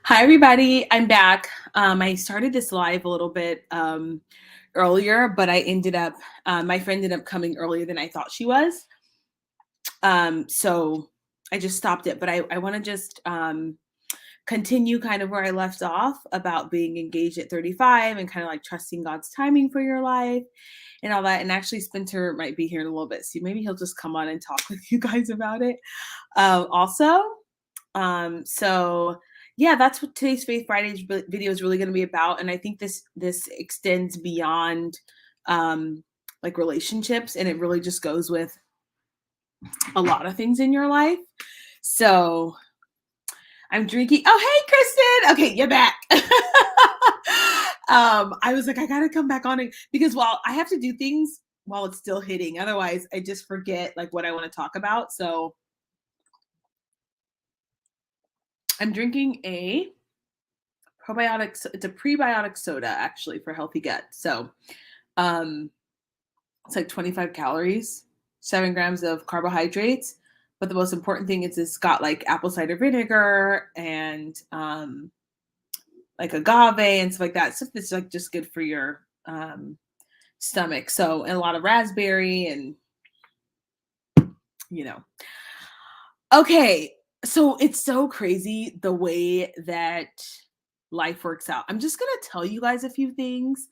Hi, everybody. I'm back. I started this live a little bit earlier, but my friend ended up coming earlier than I thought she was. So I just stopped it, but I want to just continue kind of where I left off about being engaged at 35 and kind of like trusting God's timing for your life and all that. And actually, Spencer might be here in a little bit. So maybe he'll just come on and talk with you guys about it also. So yeah, that's what today's Faith Fridays video is really going to be about, and I think this extends beyond like relationships, and it really just goes with a lot of things in your life. So I'm drinking. Oh, hey, Kristen. Okay, you're back. I was like, I gotta come back on it because while I have to do things while it's still hitting, otherwise I just forget like what I want to talk about. So I'm drinking a probiotics. It's a prebiotic soda actually for healthy gut. So um it's like 25 calories, 7 grams of carbohydrates. But the most important thing is it's got like apple cider vinegar and like agave and stuff like that. Stuff that's like just good for your stomach. So and a lot of raspberry and you know. Okay, so it's so crazy the way that life works out. I'm just gonna tell you guys a few things,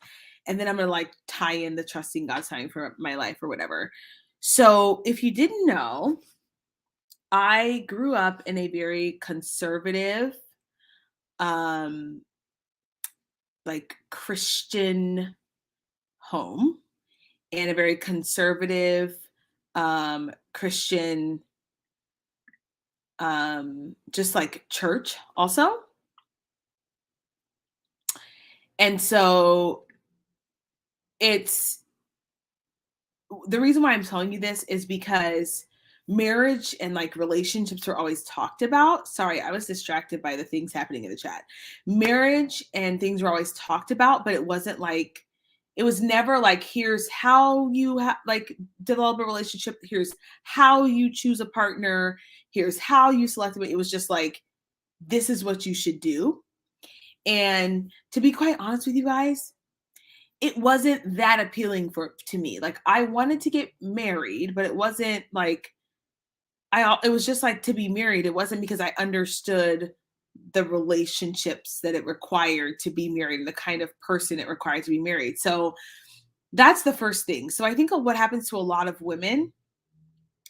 and then I'm gonna like tie in the trusting God's timing for my life or whatever. So, if you didn't know, I grew up in a very conservative, um, like Christian home, and a very conservative, Christian, just like church also. And so it's the reason why I'm telling you this is because marriage and like relationships are always talked about. Sorry, I was distracted by the things happening in the chat. Marriage and things were always talked about, but it wasn't like it was never like here's how you like develop a relationship, here's how you choose a partner, here's how you select it. It was just like this is what you should do. And to be quite honest with you guys, it wasn't that appealing to me. Like I wanted to get married, but it wasn't like it was just like to be married. It wasn't because I understood the relationships that it required to be married and the kind of person it required to be married. So that's the first thing. So I think what happens to a lot of women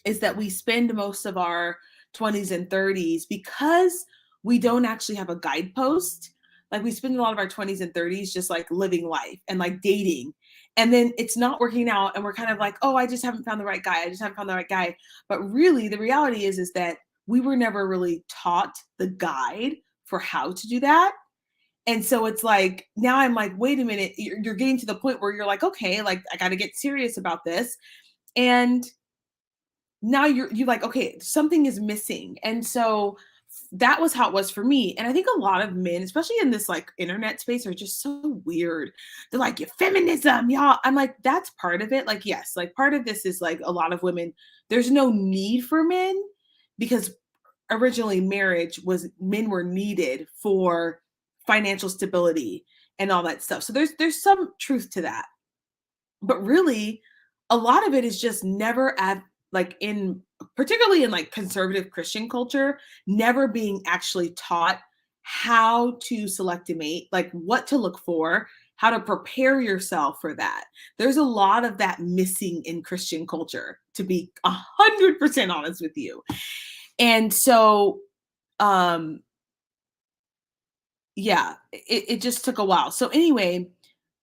is that we spend most of our 20s and 30s because we don't actually have a guidepost. Like we spend a lot of our 20s and 30s just like living life and like dating. And then it's not working out and we're kind of like, "Oh, I just haven't found the right guy. I just haven't found the right guy." But really the reality is that we were never really taught the guide for how to do that. And so it's like now I'm like, "Wait a minute, you're getting to the point where you're like, okay, like I got to get serious about this." And now you're like, okay, something is missing. And so that was how it was for me. And I think a lot of men, especially in this like internet space, are just so weird. They're like, "Your feminism, y'all." I'm like, that's part of it. Like, yes, like part of this is like a lot of women, there's no need for men because originally marriage was men were needed for financial stability and all that stuff. So there's some truth to that. But really, a lot of it is just never at like in particularly in like conservative Christian culture, never being actually taught how to select a mate, like what to look for, how to prepare yourself for that. There's a lot of that missing in Christian culture, to be 100% honest with you. And so, um, yeah, it just took a while. So anyway,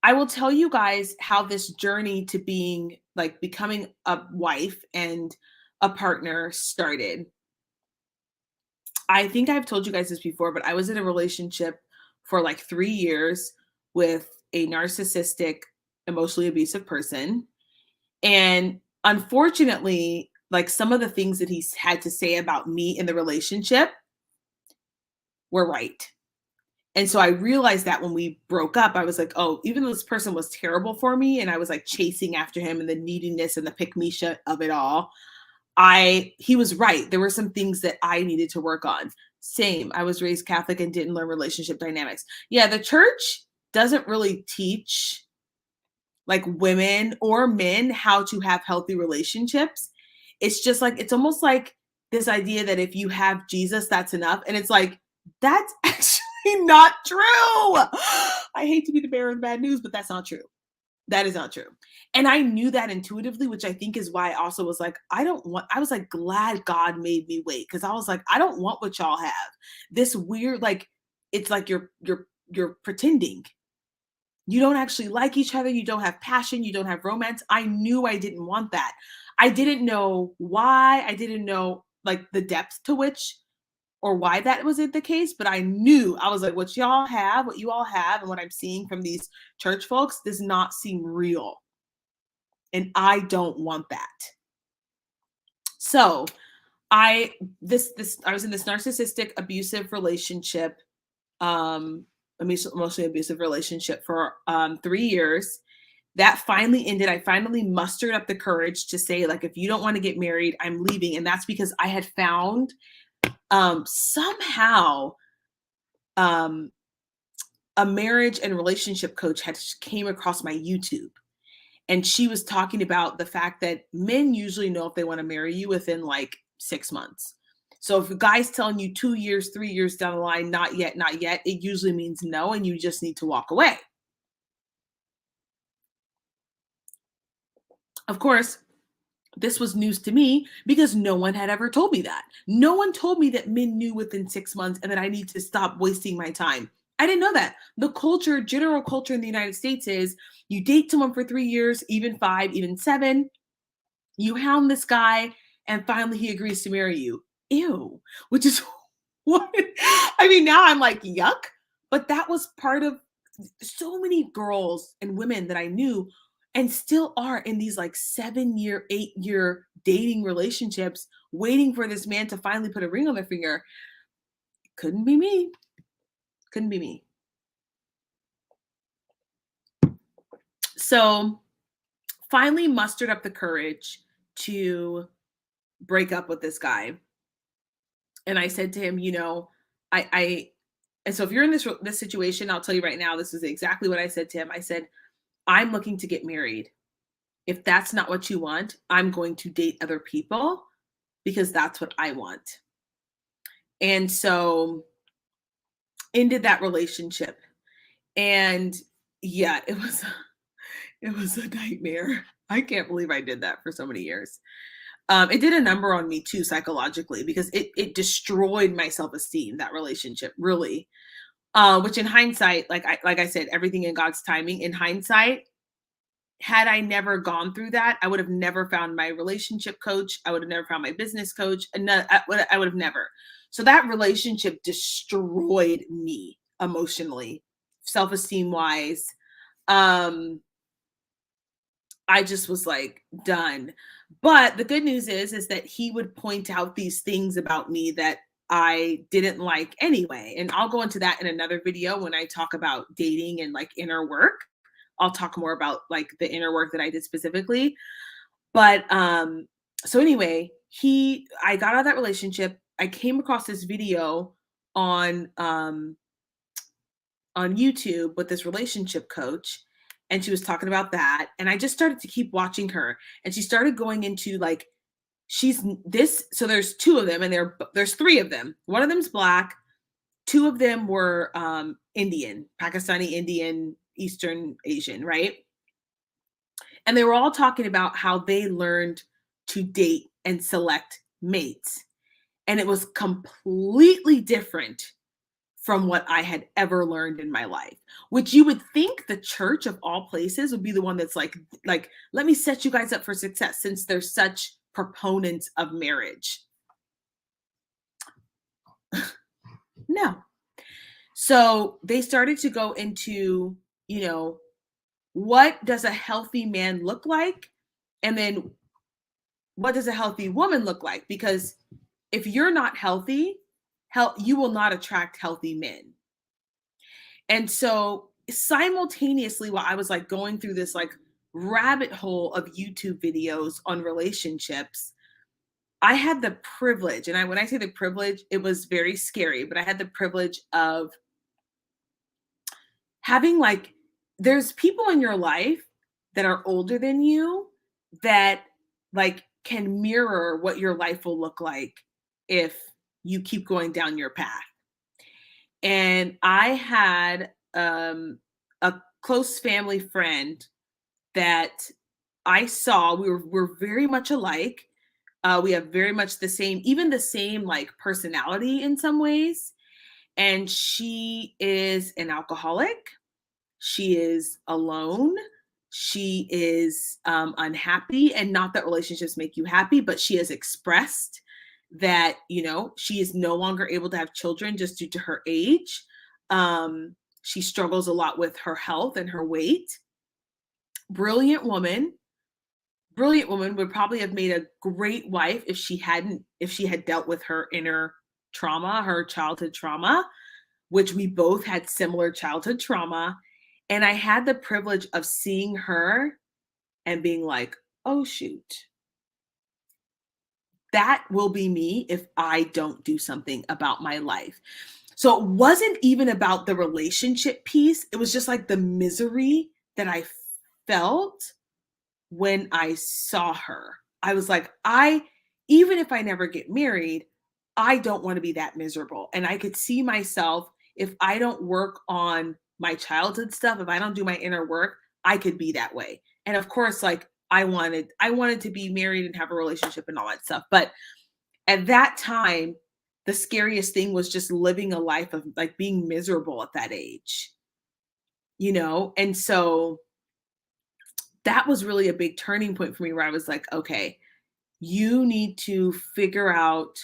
I will tell you guys how this journey to being like becoming a wife and a partner started. I think I've told you guys this before, but I was in a relationship for like 3 years with a narcissistic, emotionally abusive person. And unfortunately, like some of the things that he's had to say about me in the relationship were right. And so I realized that when we broke up, I was like, oh, even though this person was terrible for me and I was like chasing after him and the neediness and the pick me shit of it all, he was right. There were some things that I needed to work on. Same. I was raised Catholic and didn't learn relationship dynamics. Yeah, the church doesn't really teach like women or men how to have healthy relationships. It's just like it's almost like this idea that if you have Jesus, that's enough. And it's like, that's actually not true. I hate to be the bearer of bad news, but that's not true. That is not true. And I knew that intuitively, which I think is why I also was like, I was like glad God made me wait. Cause I was like, I don't want what y'all have. This weird, like, it's like you're pretending. You don't actually like each other. You don't have passion. You don't have romance. I knew I didn't want that. I didn't know why. I didn't know like the depth to which or why that was the case, but I knew I was like, what y'all have, what you all have, and what I'm seeing from these church folks does not seem real. And I don't want that. So I was in this narcissistic abusive relationship, emotionally abusive relationship for 3 years. That finally ended. I finally mustered up the courage to say, like, if you don't want to get married, I'm leaving. And that's because I had found somehow a marriage and relationship coach had came across my YouTube. And she was talking about the fact that men usually know if they want to marry you within like 6 months. So if a guy's telling you 2 years, 3 years down the line, not yet, it usually means no, and you just need to walk away. Of course, this was news to me because no one had ever told me that. No one told me that men knew within 6 months and that I need to stop wasting my time. I didn't know that. The culture, general culture in the United States is you date someone for 3 years, even 5, even 7. You hound this guy, and finally he agrees to marry you. Ew, which is what I mean. Now I'm like, yuck. But that was part of so many girls and women that I knew and still are in these like 7-year, 8-year dating relationships, waiting for this man to finally put a ring on their finger. Couldn't be me. Couldn't be me. So finally mustered up the courage to break up with this guy. And I said to him, I and so if you're in this situation, I'll tell you right now, this is exactly what I said to him. I said, I'm looking to get married. If that's not what you want, I'm going to date other people because that's what I want. And so ended that relationship. And yeah, it was a nightmare. I can't believe I did that for so many years. It did a number on me too psychologically because it destroyed my self-esteem, that relationship, really. Which in hindsight, like I said, everything in God's timing. In hindsight, had I never gone through that, I would have never found my relationship coach. I would have never found my business coach. And I would have never. So that relationship destroyed me emotionally, self-esteem wise. I just was like done. But the good news is that he would point out these things about me that I didn't like anyway. And I'll go into that in another video when I talk about dating and like inner work. I'll talk more about like the inner work that I did specifically. But so anyway, I got out of that relationship. I came across this video on YouTube with this relationship coach, and she was talking about that, and I just started to keep watching her, and she started going into like she's this so there's two of them, and there's three of them. One of them's black, two of them were Indian, Pakistani, Indian, Eastern Asian, right? And they were all talking about how they learned to date and select mates, and it was completely different from what I had ever learned in my life, which you would think the church of all places would be the one that's like, let me set you guys up for success since they're such proponents of marriage. No. So they started to go into, what does a healthy man look like? And then what does a healthy woman look like? Because if you're not healthy, you will not attract healthy men. And so simultaneously, while I was like going through this like rabbit hole of YouTube videos on relationships, I had the privilege, and when I say the privilege, it was very scary, but I had the privilege of having like there's people in your life that are older than you that like can mirror what your life will look like if you keep going down your path. And I had a close family friend that I saw we're very much alike. We have very much the same, even the same like personality in some ways. And she is an alcoholic. She is alone. She is unhappy, and not that relationships make you happy, but she has expressed that, she is no longer able to have children just due to her age. She struggles a lot with her health and her weight. Brilliant woman, brilliant woman, would probably have made a great wife if she had dealt with her inner trauma, her childhood trauma, which we both had similar childhood trauma. And I had the privilege of seeing her and being like, oh, shoot, that will be me if I don't do something about my life. So it wasn't even about the relationship piece. It was just like the misery that I felt when I saw her. I was like, even if I never get married, I don't want to be that miserable. And I could see myself, if I don't work on my childhood stuff, if I don't do my inner work, I could be that way. And of course, like I wanted to be married and have a relationship and all that stuff. But at that time, the scariest thing was just living a life of like being miserable at that age. And so that was really a big turning point for me where I was like, okay, you need to figure out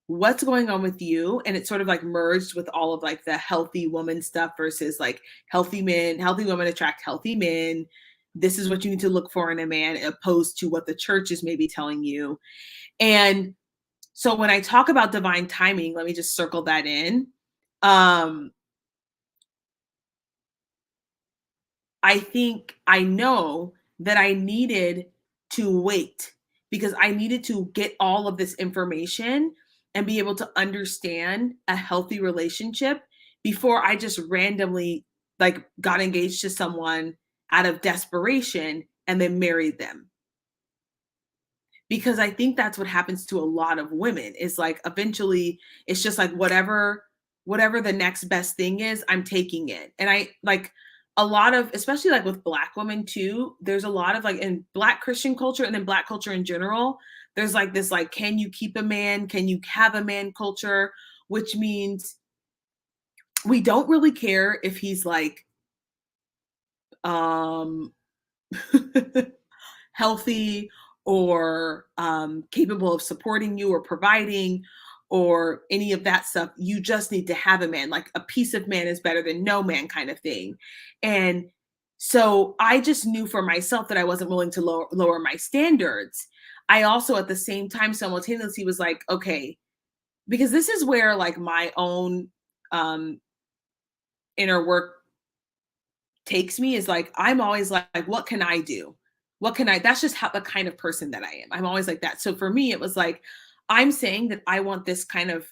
what's going on with you. And it sort of like merged with all of like the healthy woman stuff versus like healthy women attract healthy men. This is what you need to look for in a man, opposed to what the church is maybe telling you. And so when I talk about divine timing, let me just circle that in. Um, I know that I needed to wait because I needed to get all of this information and be able to understand a healthy relationship before I just randomly like got engaged to someone out of desperation and then married them. Because I think that's what happens to a lot of women is like eventually it's just like whatever the next best thing is, I'm taking it. And I like a lot of, especially like with Black women too, there's a lot of like in Black Christian culture and then Black culture in general, there's like this like, can you keep a man? Can you have a man culture? Which means we don't really care if he's like um healthy or capable of supporting you or providing or any of that stuff. You just need to have a man. Like a piece of man is better than no man kind of thing. And so I just knew for myself that I wasn't willing to lower my standards. I also at the same time simultaneously was like, okay, because this is where like my own um inner work takes me is like I'm always like what can I do? What can I That's just how the kind of person that I am. I'm always like that. So for me it was like I'm saying that I want this kind of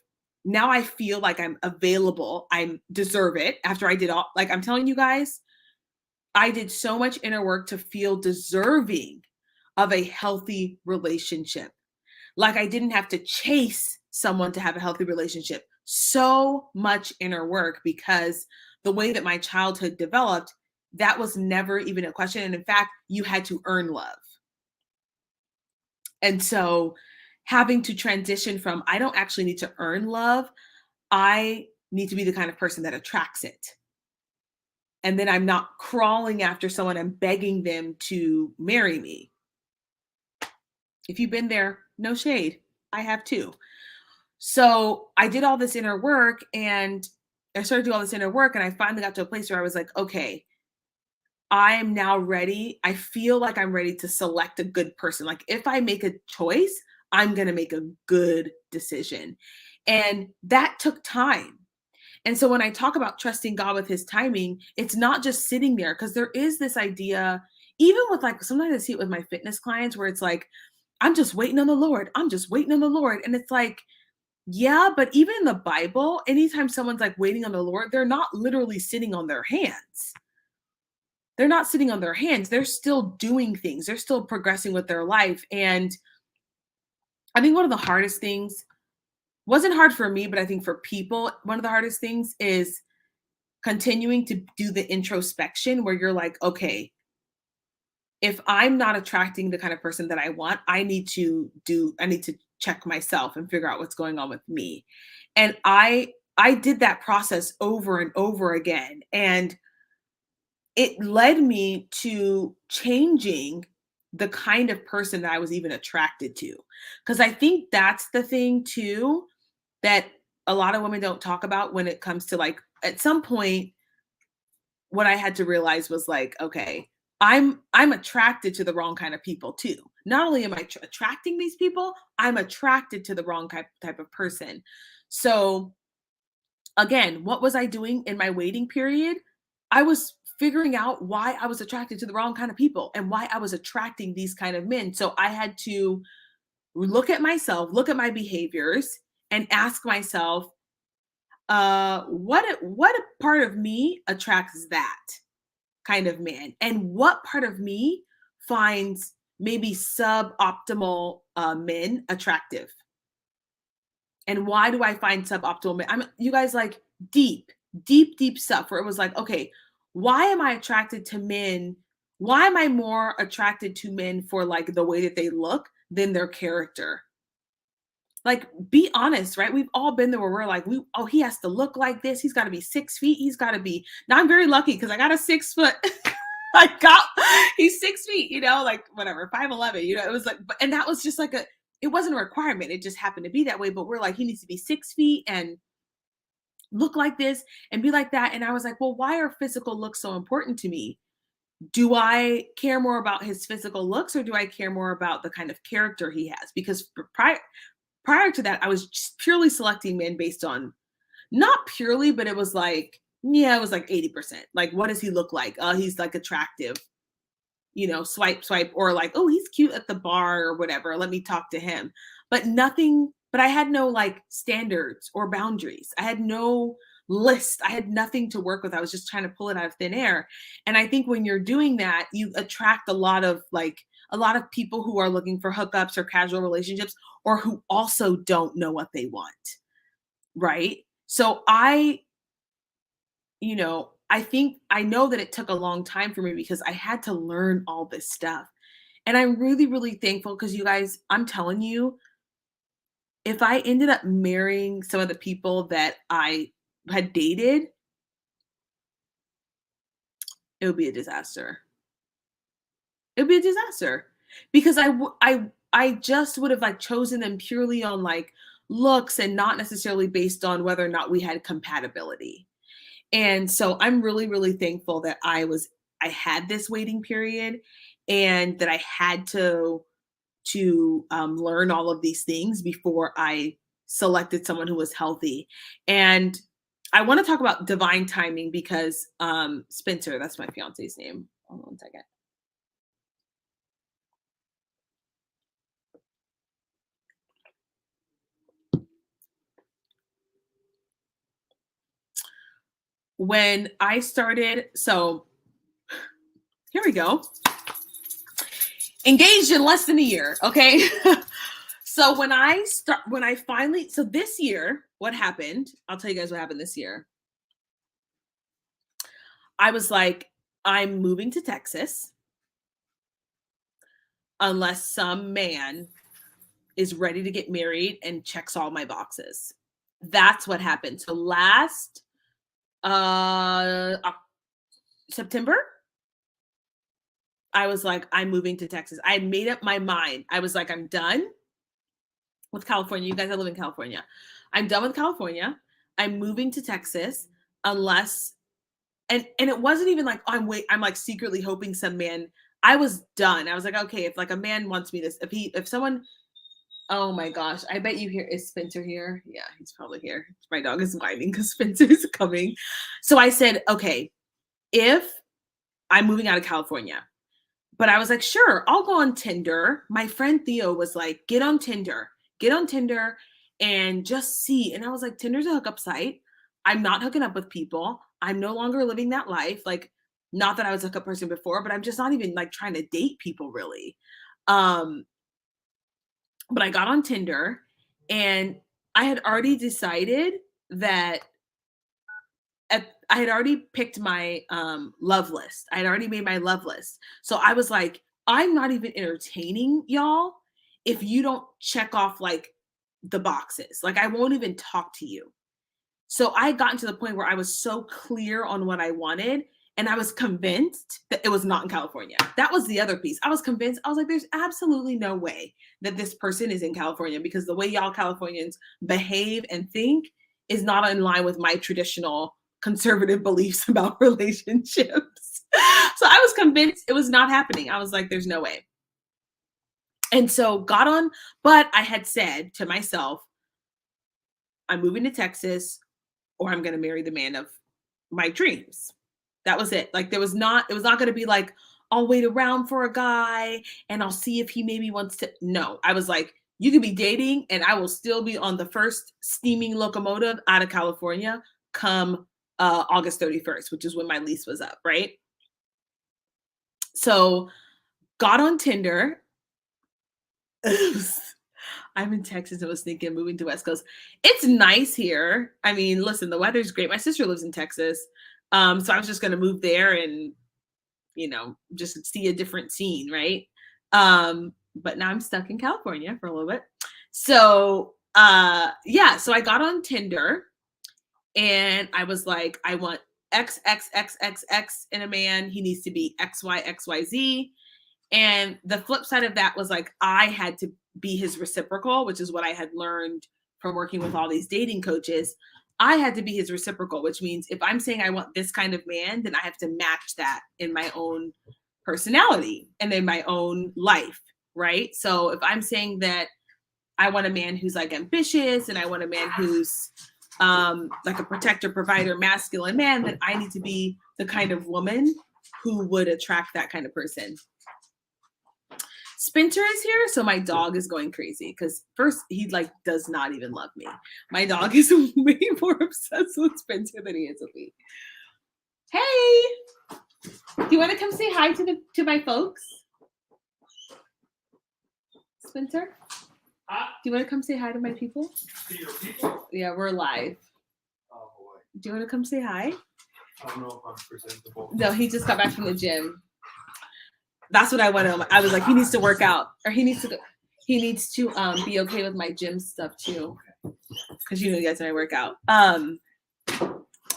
now I feel like I'm available. I deserve it after I did all like I'm telling you guys, I did so much inner work to feel deserving of a healthy relationship. Like I didn't have to chase someone to have a healthy relationship. So much inner work because the way that my childhood developed, that was never even a question. And in fact, you had to earn love. And so having to transition from, I don't actually need to earn love, I need to be the kind of person that attracts it. And then I'm not crawling after someone and begging them to marry me. If you've been there, no shade. I have too. So I did all this inner work and I started doing all this inner work. And I finally got to a place where I was like, okay, I am now ready. I feel like I'm ready to select a good person. Like if I make a choice, I'm going to make a good decision. And that took time. And so when I talk about trusting God with his timing, it's not just sitting there because there is this idea, even with like sometimes I see it with my fitness clients where it's like, I'm just waiting on the Lord. I'm just waiting on the Lord. And it's like, yeah, but even in the Bible, anytime someone's like waiting on the Lord, they're not literally sitting on their hands. They're not sitting on their hands. They're still doing things. They're still progressing with their life. And I think one of the hardest things wasn't hard for me, but I think for people, one of the hardest things is continuing to do the introspection where you're like, okay, if I'm not attracting the kind of person that I want, I need to check myself and figure out what's going on with me. And I did that process over and over again. And it led me to changing the kind of person that I was even attracted to. Because I think that's the thing too that a lot of women don't talk about when it comes to like, at some point, what I had to realize was like, okay, I'm attracted to the wrong kind of people too. Not only am I attracting these people, I'm attracted to the wrong type of person. So again, what was I doing in my waiting period? I was figuring out why I was attracted to the wrong kind of people and why I was attracting these kind of men. So I had to look at myself, look at my behaviors, and ask myself, what part of me attracts that kind of man, and what part of me finds maybe suboptimal men attractive, and why do I find suboptimal men? I'm you guys like deep stuff where it was like, okay, why am I attracted to men? Why am I more attracted to men for like the way that they look than their character? Like, be honest, right? We've all been there where we're like, oh, he has to look like this. He's got to be 6 feet. He's got to be. Now I'm very lucky because I got a 6 foot. I got. He's 6 feet. You know, like whatever, 5'11". You know, it was like, and that was just like a. It wasn't a requirement. It just happened to be that way. But we're like, he needs to be 6 feet and look like this and be like that. And I was like, well, why are physical looks so important to me? Do I care more about his physical looks or do I care more about the kind of character he has? Because prior to that, I was just purely selecting men based on not purely, but it was like, yeah, it was like 80%. Like, what does he look like? Oh, he's like attractive, you know, swipe, or like, oh, he's cute at the bar or whatever. Let me talk to him. But nothing, but I had no like standards or boundaries. I had no list. I had nothing to work with. I was just trying to pull it out of thin air. And I think when you're doing that, you attract a lot of people who are looking for hookups or casual relationships or who also don't know what they want. Right. So I think I know that it took a long time for me because I had to learn all this stuff. And I'm really, really thankful because you guys, I'm telling you, if I ended up marrying some of the people that I had dated, it would be a disaster. It would be a disaster because I just would have like chosen them purely on like looks and not necessarily based on whether or not we had compatibility. And so I'm really, really thankful that I had this waiting period and that I had to learn all of these things before I selected someone who was healthy. And I want to talk about divine timing because Spencer, that's my fiance's name. Hold on one second. When I started, so here we go. Engaged in less than a year, okay? So so this year, what happened? I'll tell you guys what happened this year. I was like, I'm moving to Texas unless some man is ready to get married and checks all my boxes. That's what happened. So last September, I was like, I'm moving to Texas. I had made up my mind. I was like, I'm done with California. You guys, I live in California. I'm done with California. I'm moving to Texas unless and it wasn't even like, oh, I'm like secretly hoping some man. I was done. I was like, okay, if like a man wants me this, if someone, oh my gosh, I bet you hear, is Spencer here? Yeah, he's probably here. My dog is whining because Spencer's coming. So I said, okay, if I'm moving out of California, but I was like, sure, I'll go on Tinder. My friend Theo was like, get on Tinder and just see. And I was like, Tinder's a hookup site. I'm not hooking up with people. I'm no longer living that life. Like, not that I was a hookup person before, but I'm just not even like trying to date people really. Um, but I got on Tinder and I had already decided that I had already picked my love list. I had already made my love list. So I was like, I'm not even entertaining y'all if you don't check off like the boxes. Like I won't even talk to you. So I had gotten to the point where I was so clear on what I wanted and I was convinced that it was not in California. That was the other piece. I was convinced. I was like, there's absolutely no way that this person is in California because the way y'all Californians behave and think is not in line with my traditional conservative beliefs about relationships. So I was convinced it was not happening. I was like, there's no way. And so got on, but I had said to myself, I'm moving to Texas or I'm going to marry the man of my dreams. That was it. Like it was not going to be like, I'll wait around for a guy and I'll see if he maybe wants to. No, I was like, you could be dating and I will still be on the first steaming locomotive out of California come August 31st, which is when my lease was up. Right. So got on Tinder. I'm in Texas. I was thinking moving to West Coast. It's nice here. I mean, listen, the weather's great. My sister lives in Texas. So I was just going to move there and, just see a different scene. Right. But now I'm stuck in California for a little bit. So, so I got on Tinder and I was like, I want X, X, X, X, X in a man. He needs to be X, Y, X, Y, Z. And the flip side of that was like, I had to be his reciprocal, which is what I had learned from working with all these dating coaches. I had to be his reciprocal, which means if I'm saying I want this kind of man, then I have to match that in my own personality and in my own life, right? So if I'm saying that I want a man who's like ambitious and I want a man who's like a protector, provider, masculine man, then I need to be the kind of woman who would attract that kind of person. Spencer is here, so my dog is going crazy because first he like does not even love me. My dog is way more obsessed with Spencer than he is with me. Hey, do you want to come say hi to my folks? Spencer, do you want to come say hi to my people? To your people? Yeah, we're live. Oh boy. Do you want to come say hi? I don't know if I'm presentable. No, he just got back from the gym. That's what I went on. I was like, he needs to work out, or he needs to be okay with my gym stuff too, because you guys know I work out.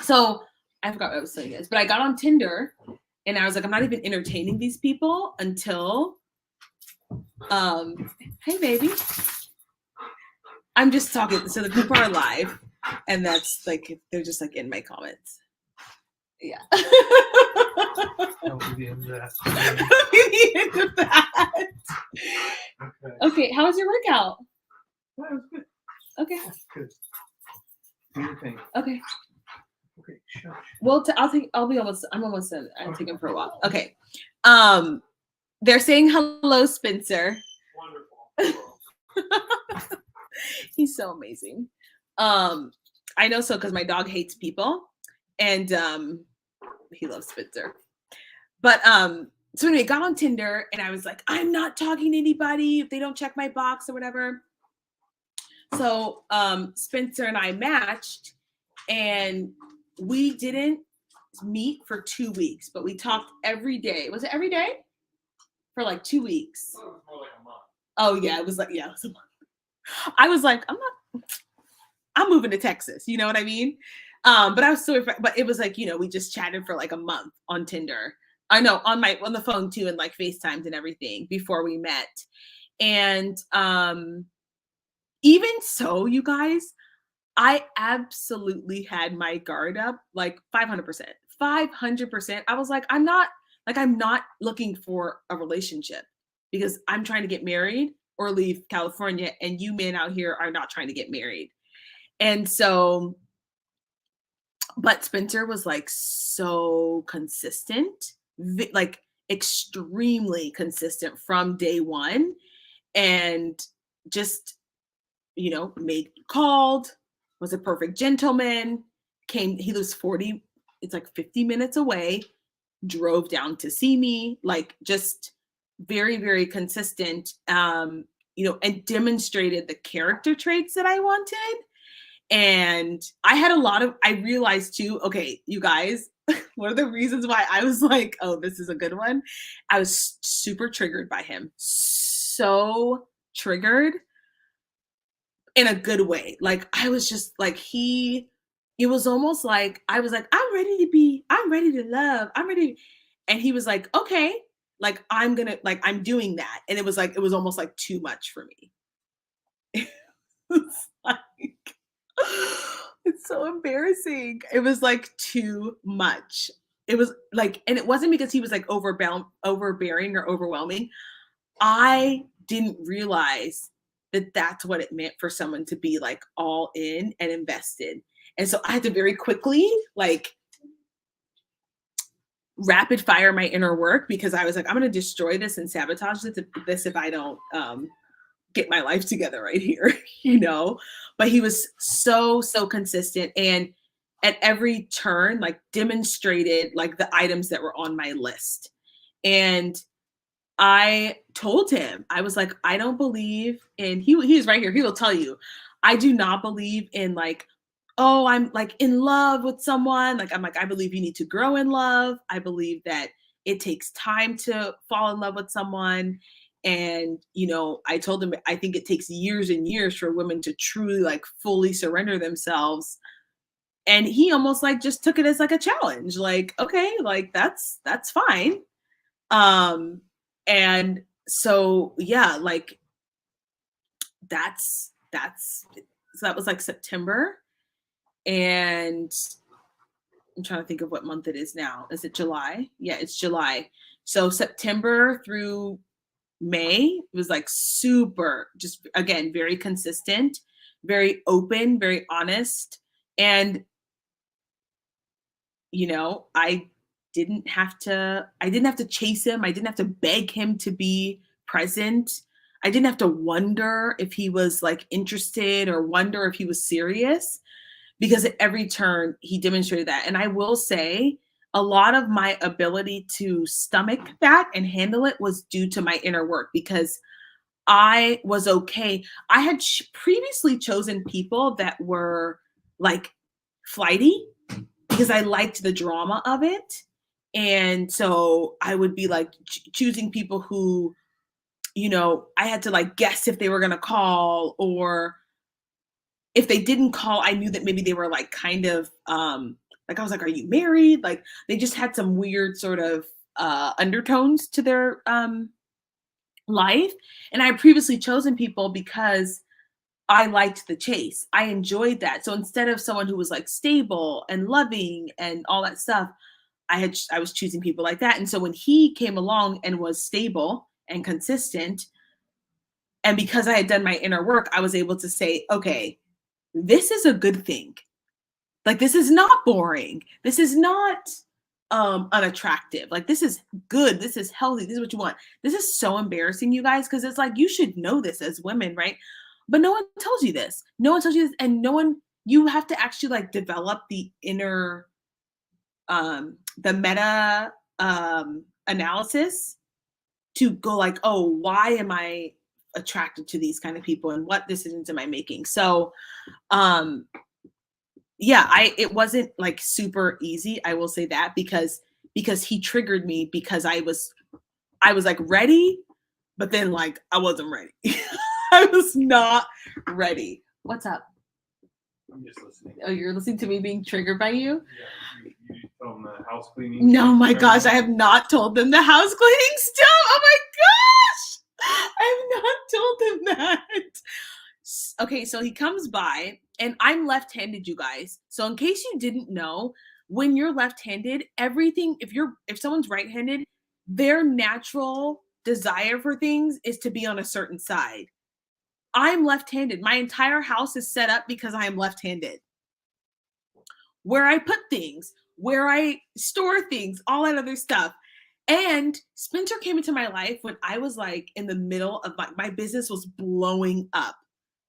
So I forgot what I was saying, guys, but I got on Tinder, and I was like, I'm not even entertaining these people until, hey baby, I'm just talking. So the people are live, and that's like they're just like in my comments. Yeah. I'll be the end of that. I'll be the end of that. Okay. How was your workout? That was good. Okay. Good. Do your thing. Okay. Okay. Shush. Well, I'm almost done. I'm taking for a while. Okay. They're saying hello, Spencer. Wonderful. He's so amazing. I know so because my dog hates people, and he loves Spencer. But so anyway, got on Tinder and I was like, I'm not talking to anybody if they don't check my box or whatever. So Spencer and I matched and we didn't meet for 2 weeks, but we talked every day. Was it every day? For like 2 weeks. Well, it was more like a month. Oh yeah, it was like, yeah, it was a month. I was like, I'm moving to Texas. You know what I mean? But I was so, but it was like, we just chatted for like a month on Tinder. I know on the phone too, and like FaceTimed and everything before we met. And even so, you guys, I absolutely had my guard up like 500%. 500%. I was like, I'm not looking for a relationship because I'm trying to get married or leave California, and you men out here are not trying to get married. And so, but Spencer was like so consistent. Like extremely consistent from day one, and just, made called, was a perfect gentleman, came he lives 40, it's like 50 minutes away, drove down to see me, like just very, very consistent, and demonstrated the character traits that I wanted. And I realized too, okay, you guys, one of the reasons why I was like, oh, this is a good one. I was super triggered by him. So triggered in a good way. Like I was just like it was almost like I was like, I'm ready to love. I'm ready. And he was like, okay, like I'm doing that. And it was almost like too much for me. It's like it's so embarrassing. It was like too much. It was like, and it wasn't because he was like overbearing or overwhelming. I didn't realize that that's what it meant for someone to be like all in and invested. And so I had to very quickly like rapid fire my inner work because I was like, I'm going to destroy this and sabotage this if I don't get my life together right here, But he was so consistent, and at every turn, like demonstrated like the items that were on my list. And I told him, I was like, I don't believe in he's right here. He will tell you, I do not believe in like, oh, I'm like in love with someone. Like, I'm like, I believe you need to grow in love. I believe that it takes time to fall in love with someone. And, I told him, I think it takes years and years for women to truly like fully surrender themselves. And he almost like just took it as like a challenge. Like, okay, like that's fine. Um, and so yeah, like that's so that was like September. And I'm trying to think of what month it is now. Is it July? Yeah, it's July. So September through May was like super, just again, very consistent, very open, very honest. And I didn't have to chase him. I didn't have to beg him to be present. I didn't have to wonder if he was like interested or wonder if he was serious, because at every turn he demonstrated that. And I will say a lot of my ability to stomach that and handle it was due to my inner work, because I was okay. I had previously chosen people that were like flighty because I liked the drama of it. And so I would be like choosing people who, I had to like guess if they were going to call, or if they didn't call, I knew that maybe they were like kind of like I was like, are you married? Like they just had some weird sort of undertones to their life. And I had previously chosen people because I liked the chase. I enjoyed that. So instead of someone who was like stable and loving and all that stuff, I was choosing people like that. And so when he came along and was stable and consistent, and because I had done my inner work, I was able to say, okay, this is a good thing. Like this is not boring. This is not unattractive. Like this is good. This is healthy. This is what you want. This is so embarrassing, you guys, because it's like you should know this as women, right? But no one tells you this. No one tells you this, and no one you have to actually like develop the inner the meta analysis to go like, oh, why am I attracted to these kind of people and what decisions am I making? So um yeah, it wasn't like super easy, I will say that, because he triggered me, because I was like ready, but then like I wasn't ready. I was not ready. What's up? I'm just listening. Oh, you're listening to me being triggered by you? Yeah, you told them the house cleaning. No, my gosh, I have not told them the house cleaning stuff. Oh my gosh, I have not told them that. Okay, so he comes by, and I'm left-handed, you guys. So in case you didn't know, when you're left-handed, everything, if someone's right-handed, their natural desire for things is to be on a certain side. I'm left-handed. My entire house is set up because I am left-handed. Where I put things, where I store things, all that other stuff. And Spencer came into my life when I was like in the middle of my business was blowing up,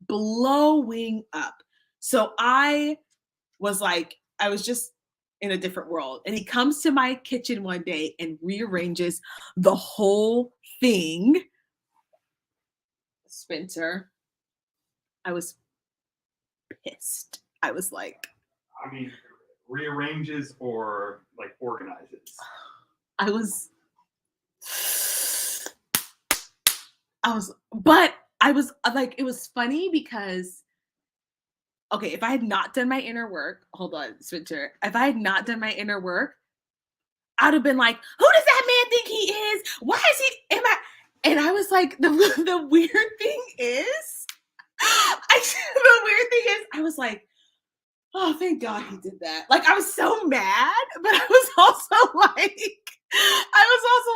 blowing up. So I was just in a different world. And he comes to my kitchen one day and rearranges the whole thing. Spencer, I was pissed. I was like, I mean, rearranges or like organizes. I was, but I was like, it was funny because, okay, if I had not done my inner work, hold on, Spencer, if I had not done my inner work, I'd have been like, who does that man think he is? Why is he, and I was like, the weird thing is, the weird thing is, I was like, oh, thank God he did that. Like, I was so mad, but I was also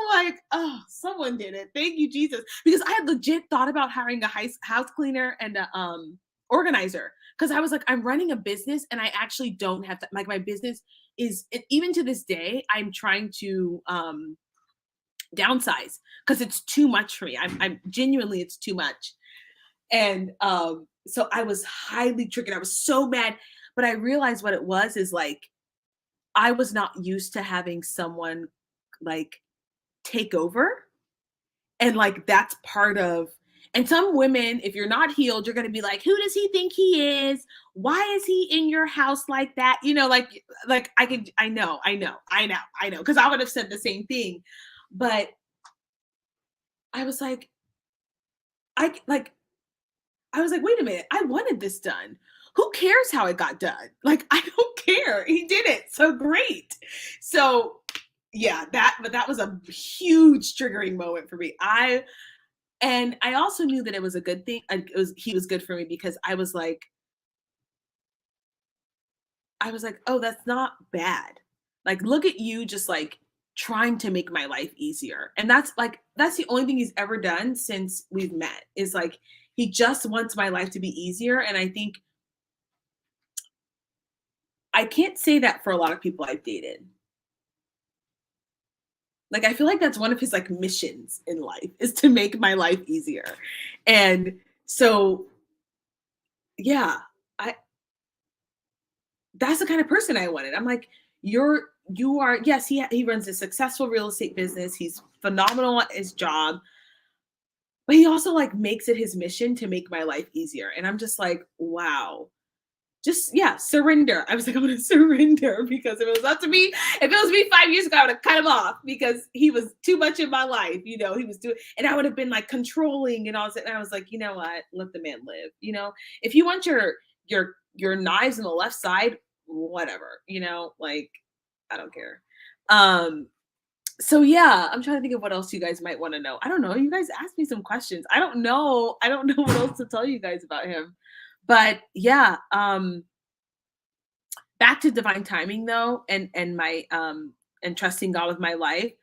like, oh, someone did it. Thank you, Jesus. Because I had legit thought about hiring a house cleaner and a organizer. Because I was like, I'm running a business and I actually don't have that. Like, my business is, even to this day, I'm trying to downsize because it's too much for me. I'm genuinely, it's too much. And so I was highly triggered. I was so mad. But I realized what it was is like, I was not used to having someone like take over. And like, that's part of, and some women, if you're not healed, you're going to be like, who does he think he is? Why is he in your house like that? You know, like I know. Cause I would have said the same thing. But I was like, I like, I was like, wait a minute, I wanted this done. Who cares how it got done? Like, I don't care. He did it. So great. So yeah, but that was a huge triggering moment for me. And I also knew that it was a good thing. He was good for me because I was like, oh, that's not bad. Like, look at you just like trying to make my life easier. And that's the only thing he's ever done since we've met is like, he just wants my life to be easier. And I think I can't say that for a lot of people I've dated. Like, I feel like that's one of his like missions in life is to make my life easier. And so, yeah, I that's the kind of person I wanted. I'm like, you are, yes, he runs a successful real estate business. He's phenomenal at his job, but he also like makes it his mission to make my life easier. And I'm just like, wow. Just yeah, surrender. I was like, I'm gonna surrender because if it was up to me, if it was me 5 years ago, I would have cut him off because he was too much in my life. You know, he was doing, and I would have been like controlling and all that. And I was like, you know what? Let the man live. You know, if you want your knives on the left side, whatever. You know, like I don't care. Um, so yeah, I'm trying to think of what else you guys might want to know. I don't know. You guys asked me some questions. I don't know. I don't know what else to tell you guys about him. But yeah, back to divine timing though, and my and trusting God with my life.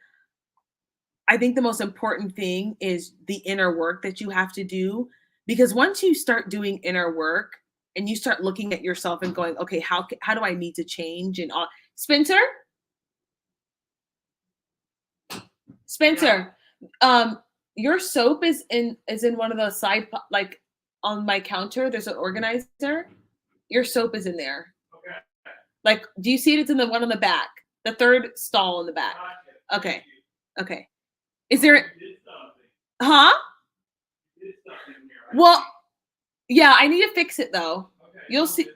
I think the most important thing is the inner work that you have to do because once you start doing inner work and you start looking at yourself and going, okay, how do I need to change and all. Spencer, Spencer, your soap is in one of the like on my counter. There's an organizer. Your soap is in there. Okay. Like, do you see it? It's in the one on the back, the third stall in the back. Okay. Okay. Is there, huh? Well, yeah, I need to fix it though. You'll see,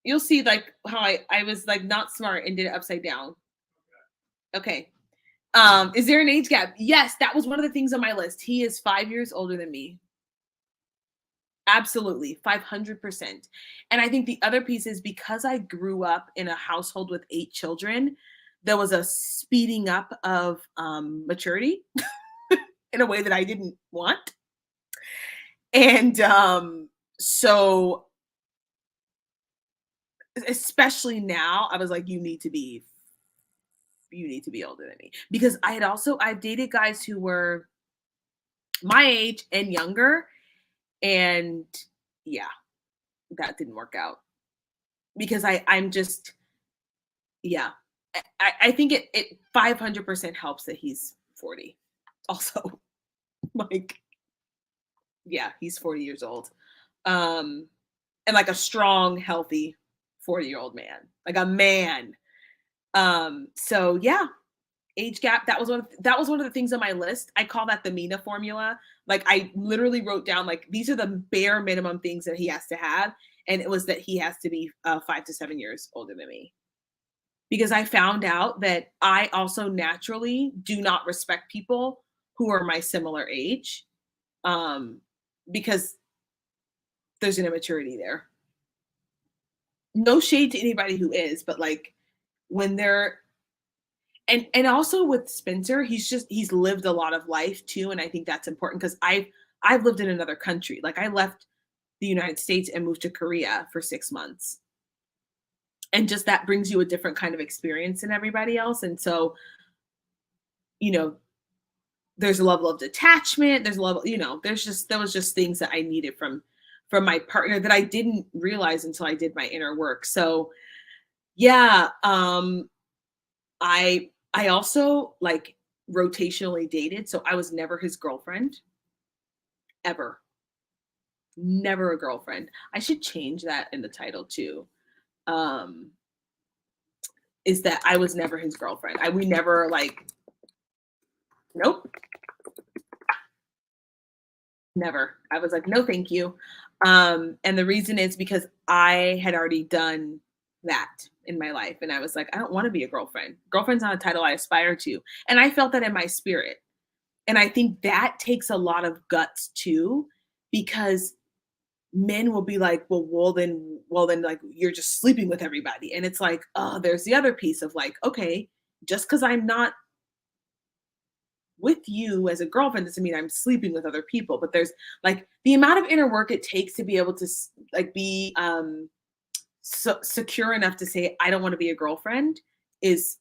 you'll see like how I was like not smart and did it upside down. Okay. Is there an age gap? Yes, that was one of the things on my list. He is 5 years older than me. Absolutely, 500%. And I think the other piece is because I grew up in a household with 8 children, there was a speeding up of maturity in a way that I didn't want. And so especially now, I was like, you need to be older than me. Because I've dated guys who were my age and younger. And yeah, that didn't work out. Because I'm just, yeah. I think it 500% helps that he's 40. Also, like, yeah, he's 40 years old. Um, and like a strong, healthy 40-year-old man, like a man. So yeah, age gap, that was one of the things on my list. I call that the Mina formula. Like I literally wrote down like these are the bare minimum things that he has to have, and it was that he has to be 5 to 7 years older than me. Because I found out that I also naturally do not respect people who are my similar age, um, because there's an immaturity there. No shade to anybody who is, but like when they're and also with Spencer, he's lived a lot of life too, and I think that's important because I've lived in another country. Like I left the United States and moved to Korea for 6 months, and just that brings you a different kind of experience than everybody else. And so, you know, there's a level of detachment. There's a level, there was just things that I needed from my partner that I didn't realize until I did my inner work. So yeah, I also like rotationally dated, so I was never his girlfriend ever. Never a girlfriend. I should change that in the title too. Um is that I was never his girlfriend. We never like nope, never. I was like no thank you. And the reason is because I had already done that in my life and I was like I don't want to be a girlfriend. Girlfriend's not a title I aspire to. And I felt that in my spirit. And I think that takes a lot of guts too, because men will be like, well then, like you're just sleeping with everybody. And it's like, oh, there's the other piece of like, okay, just because I'm not with you as a girlfriend doesn't mean I'm sleeping with other people. But there's like the amount of inner work it takes to be able to like be secure enough to say I don't want to be a girlfriend is,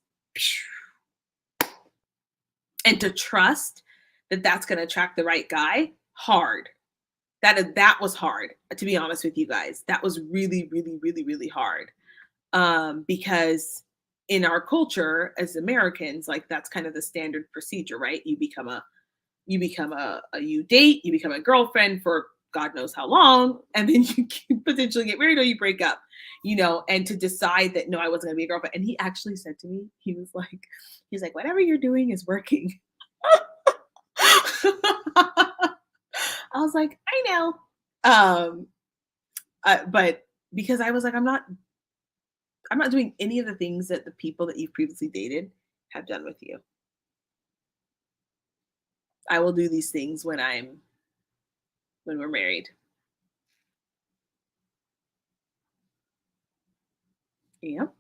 and to trust that that's going to attract the right guy, hard. That was hard, to be honest with you guys. That was really, really, really, really hard. Because in our culture as Americans, like that's kind of the standard procedure, right? You date, you become a girlfriend for God knows how long, and then you can potentially get married or you break up, and to decide that no, I wasn't gonna be a girlfriend. And he actually said to me, he's like, whatever you're doing is working. I was like, I know. Um, but because I was like, I'm not doing any of the things that the people that you've previously dated have done with you. I will do these things when we're married. Yep.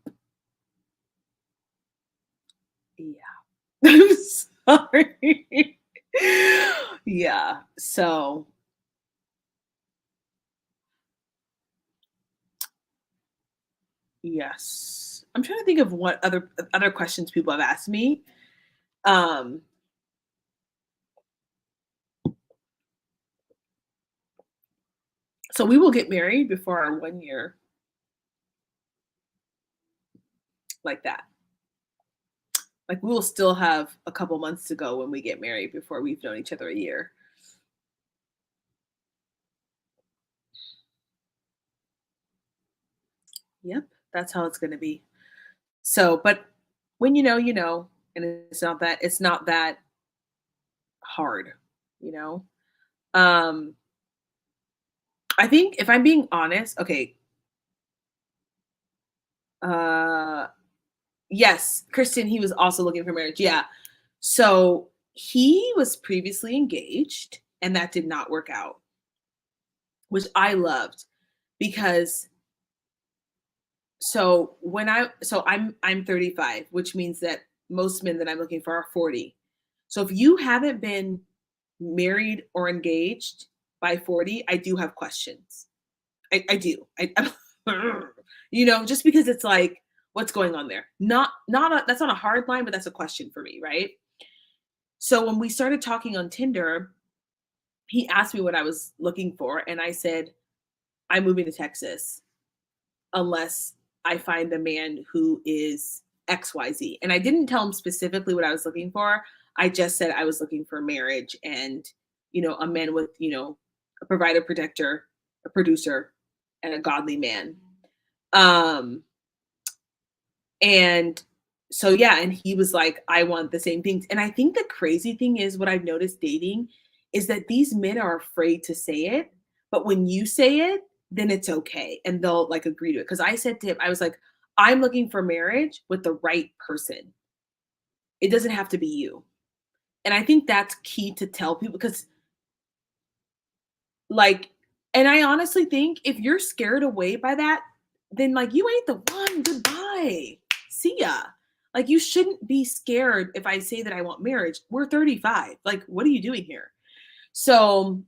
Yeah. I'm sorry. Yeah. So yes. I'm trying to think of what other questions people have asked me. Um, so we will get married before our 1 year, like that. Like we will still have a couple months to go when we get married before we've known each other a year. Yep, that's how it's going to be. So, but when you know, and it's not that hard, you know. Um, I think if I'm being honest, okay, uh, yes, Kristen, he was also looking for marriage. Yeah, so he was previously engaged, and that did not work out, which I loved because I'm 35, which means that most men that I'm looking for are 40. So if you haven't been married or engaged by 40, I do have questions. I do. Just because it's like, what's going on there? That's not a hard line, but that's a question for me, right? So when we started talking on Tinder, he asked me what I was looking for, and I said, I'm moving to Texas unless I find a man who is XYZ. And I didn't tell him specifically what I was looking for. I just said I was looking for marriage and, a man with, a provider, protector, a producer, and a godly man. Um, and so yeah, and he was like, I want the same things. And I think the crazy thing is what I've noticed dating is that these men are afraid to say it, but when you say it, then it's okay. And they'll like agree to it. Cause I said to him, I was like, I'm looking for marriage with the right person. It doesn't have to be you. And I think that's key to tell people because like, and I honestly think if you're scared away by that, then like you ain't the one. Goodbye. See ya. Like you shouldn't be scared if I say that I want marriage. We're 35. Like, what are you doing here? So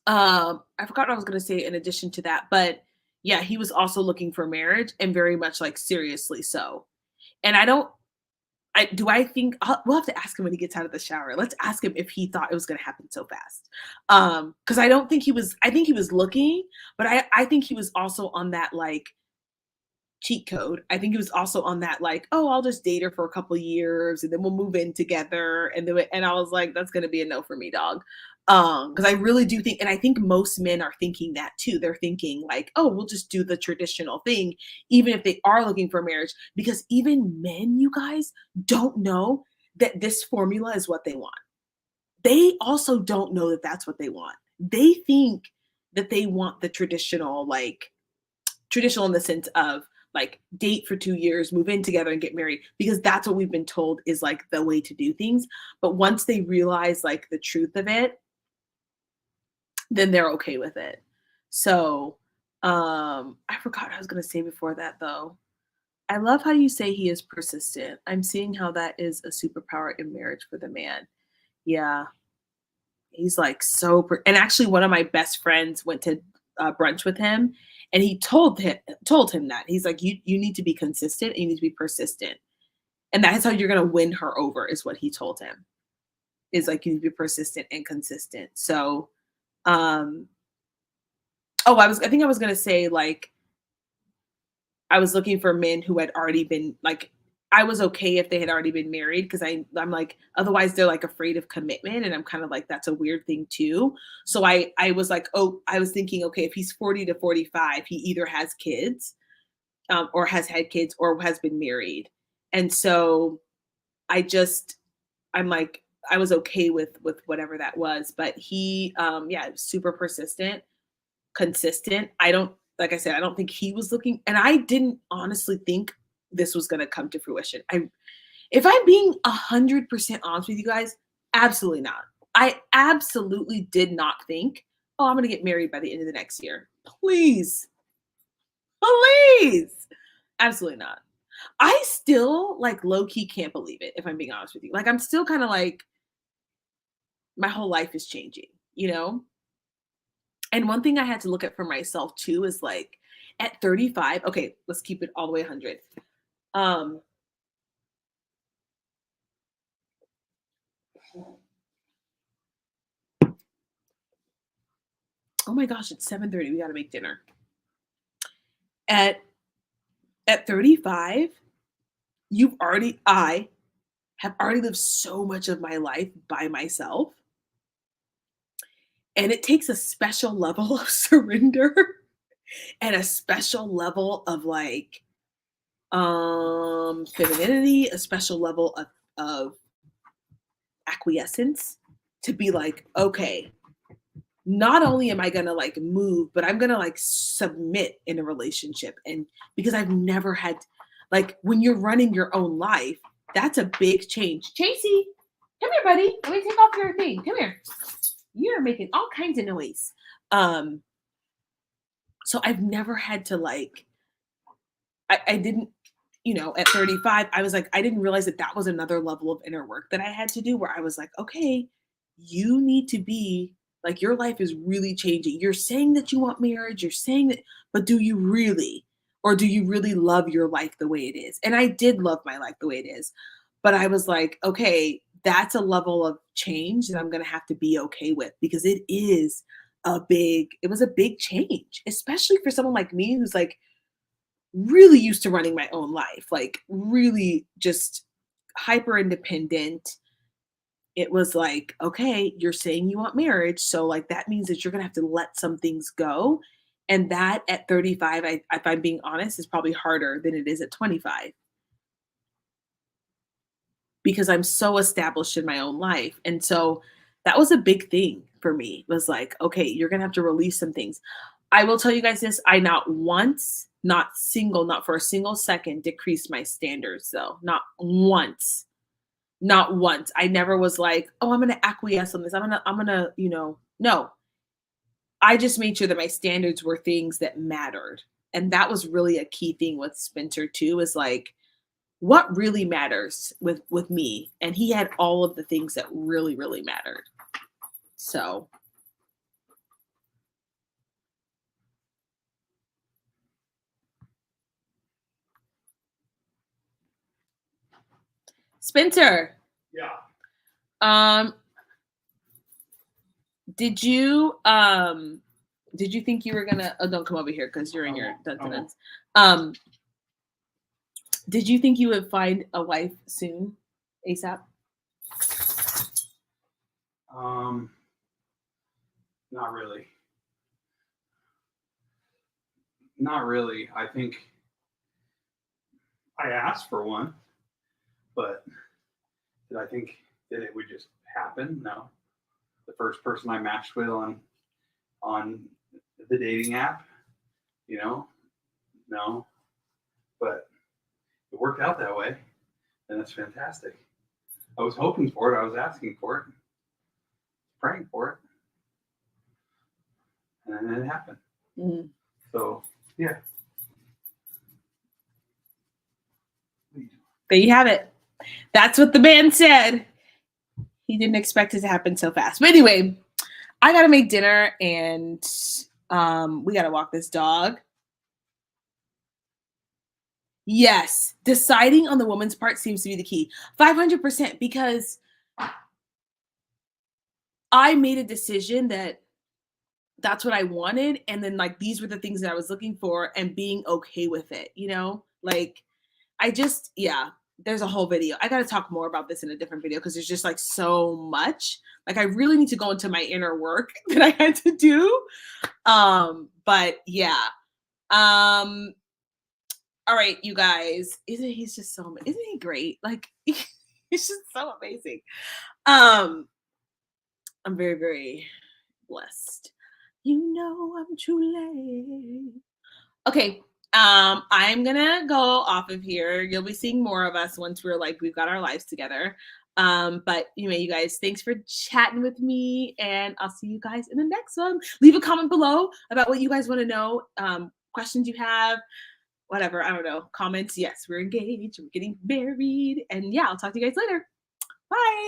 I forgot what I was gonna say in addition to that, but yeah, he was also looking for marriage and very much like seriously so. And I think we'll have to ask him when he gets out of the shower. Let's ask him if he thought it was gonna happen so fast. Because I don't think he was I think he was looking, but I think he was also on that, like, cheat code. I think he was also on that, like, "Oh, I'll just date her for a couple years, and then we'll move in together," and I was like, "That's gonna be a no for me, dog." Because I really do think and I think most men are thinking that too. They're thinking like, "Oh, we'll just do the traditional thing," even if they are looking for marriage, because even men, you guys, don't know that this formula is what they want. They also don't know that that's what they want. They think that they want the traditional, like traditional in the sense of like date for 2 years, move in together and get married because that's what we've been told is like the way to do things. But once they realize like the truth of it, then they're okay with it. So, I forgot what I was going to say before that though. I love how you say he is persistent. I'm seeing how that is a superpower in marriage for the man. Yeah, he's like and actually one of my best friends went to brunch with him and he told him that. He's like you need to be consistent and you need to be persistent. And that is how you're going to win her over is what he told him. Is like you need to be persistent and consistent. So um oh, I think I was going to say like I was looking for men who had already been like I was okay if they had already been married because I'm like otherwise they're like afraid of commitment and I'm kind of like that's a weird thing too. So I was like, oh, I was thinking, okay, if he's 40 to 45, he either has kids or has had kids or has been married. And so I just I'm like I was okay with whatever that was, but he yeah, super persistent consistent. I don't like I said, I don't think he was looking and I didn't honestly think this was gonna come to fruition. If I'm being 100% honest with you guys, absolutely not. I absolutely did not think, "Oh, I'm gonna get married by the end of the next year." Please, please. Absolutely not. I still, like, low key can't believe it, if I'm being honest with you. Like, I'm still kinda like, my whole life is changing, you know? And one thing I had to look at for myself too is like at 35, okay, let's keep it all the way 100. Um, oh my gosh, it's 7:30. We got to make dinner. At at 35, I have already lived so much of my life by myself, and it takes a special level of surrender and a special level of like femininity, a special level of acquiescence to be like, okay, not only am I gonna like move, but I'm gonna like submit in a relationship. And because I've never had like when you're running your own life, that's a big change. Chasey, come here, buddy. Let me take off your thing. Come here. You're making all kinds of noise. Um, so I've never had to like I didn't, at 35, I was like, I didn't realize that that was another level of inner work that I had to do where I was like, okay, you need to be like, your life is really changing. You're saying that you want marriage, you're saying that, but do you really? Or do you really love your life the way it is? And I did love my life the way it is. But I was like, okay, that's a level of change that I'm going to have to be okay with because it was a big change, especially for someone like me who's like, really used to running my own life, like really just hyper independent, it was like, okay, you're saying you want marriage. So, like, that means that you're going to have to let some things go. And that at 35, if I'm being honest, is probably harder than it is at 25 because I'm so established in my own life. And so that was a big thing for me was like, okay, you're going to have to release some things. I will tell you guys this, I not once, not for a single second decreased my standards though. Not once. Not once. I never was like, "Oh, I'm gonna acquiesce on this. I'm gonna, no. I just made sure that my standards were things that mattered. And that was really a key thing with Spencer too, is like, what really matters with me? And he had all of the things that really, really mattered. So Spencer, Yeah. um, did you think you were gonna don't come over here because you're in your dun-dun-duns. Did you think you would find a wife soon, ASAP? Not really. Not really. I think I asked for one, but did I think that it would just happen? No. The first person I matched with on the dating app, no. But it worked out that way, and that's fantastic. I was hoping for it. I was asking for it, praying for it, and then it happened. Mm. So yeah. There you have it. That's what the man said. He didn't expect it to happen so fast. But anyway, I gotta make dinner and we gotta walk this dog. Yes, deciding on the woman's part seems to be the key. 500% because I made a decision that that's what I wanted. And then, like, these were the things that I was looking for and being okay with it, Like, yeah, there's a whole video. I got to talk more about this in a different video because there's just like so much. Like, I really need to go into my inner work that I had to do. But yeah. All right, you guys. He's just isn't he great? Like, he's just so amazing. I'm very, very blessed. I'm truly. Okay. I'm gonna go off of here. You'll be seeing more of us once we've got our lives together. But you guys, thanks for chatting with me, and I'll see you guys in the next one. Leave a comment below about what you guys want to know, questions you have, whatever. I don't know. Comments. Yes, we're engaged. We're getting married, and yeah, I'll talk to you guys later. Bye.